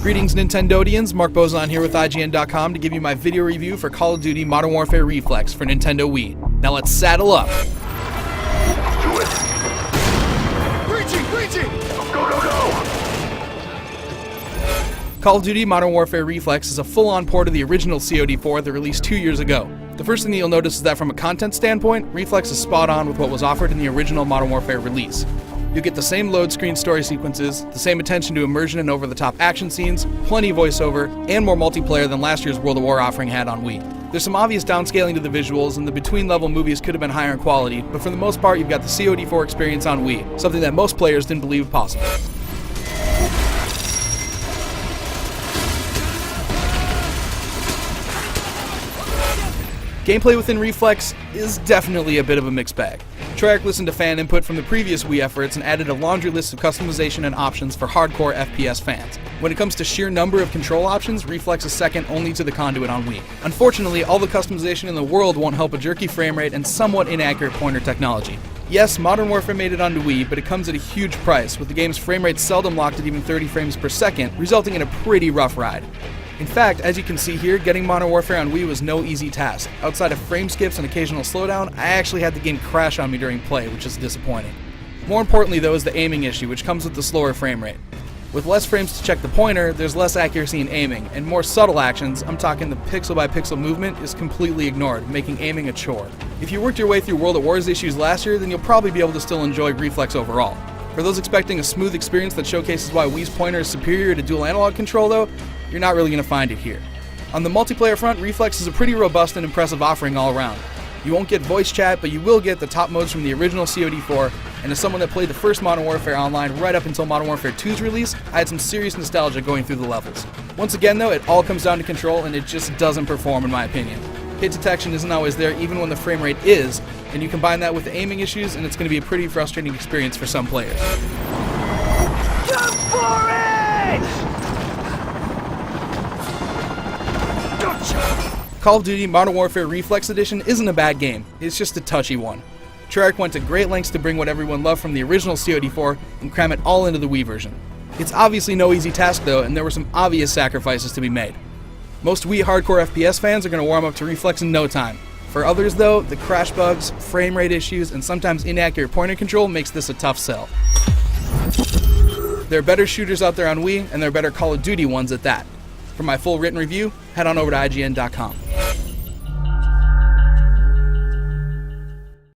Greetings Nintendodians, Mark Bozon here with IGN.com to give you my video review for Call of Duty Modern Warfare Reflex for Nintendo Wii. Now let's saddle up. Do it. Breaching! Go! Call of Duty Modern Warfare Reflex is a full-on port of the original COD4 that released 2 years ago. The first thing that you'll notice is that from a content standpoint, Reflex is spot on with what was offered in the original Modern Warfare release. You'll get the same load screen story sequences, the same attention to immersion and over-the-top action scenes, plenty of voiceover, and more multiplayer than last year's World at War offering had on Wii. There's some obvious downscaling to the visuals, and the between-level movies could have been higher in quality, but for the most part you've got the COD4 experience on Wii, something that most players didn't believe possible. Gameplay within Reflex is definitely a bit of a mixed bag. Treyarch listened to fan input from the previous Wii efforts and added a laundry list of customization and options for hardcore FPS fans. When it comes to sheer number of control options, Reflex is second only to the Conduit on Wii. Unfortunately, all the customization in the world won't help a jerky frame rate and somewhat inaccurate pointer technology. Yes, Modern Warfare made it onto Wii, but it comes at a huge price, with the game's frame rate seldom locked at even 30 frames per second, resulting in a pretty rough ride. In fact, as you can see here, getting Modern Warfare on Wii was no easy task. Outside of frame skips and occasional slowdown, I actually had the game crash on me during play, which is disappointing. More importantly though is the aiming issue, which comes with the slower frame rate. With less frames to check the pointer, there's less accuracy in aiming, and more subtle actions, I'm talking the pixel by pixel movement, is completely ignored, making aiming a chore. If you worked your way through World at War's issues last year, then you'll probably be able to still enjoy Reflex overall. For those expecting a smooth experience that showcases why Wii's pointer is superior to dual analog control though, you're not really going to find it here. On the multiplayer front, Reflex is a pretty robust and impressive offering all around. You won't get voice chat, but you will get the top modes from the original COD4, and as someone that played the first Modern Warfare Online right up until Modern Warfare 2's release, I had some serious nostalgia going through the levels. Once again though, it all comes down to control, and it just doesn't perform in my opinion. Hit detection isn't always there even when the frame rate is, and you combine that with the aiming issues, and it's going to be a pretty frustrating experience for some players. Go for it! Call of Duty Modern Warfare Reflex Edition isn't a bad game, it's just a touchy one. Treyarch went to great lengths to bring what everyone loved from the original COD4 and cram it all into the Wii version. It's obviously no easy task though, and there were some obvious sacrifices to be made. Most Wii hardcore FPS fans are going to warm up to Reflex in no time. For others though, the crash bugs, frame rate issues, and sometimes inaccurate pointer control makes this a tough sell. There are better shooters out there on Wii, and there are better Call of Duty ones at that. For my full written review, head on over to IGN.com.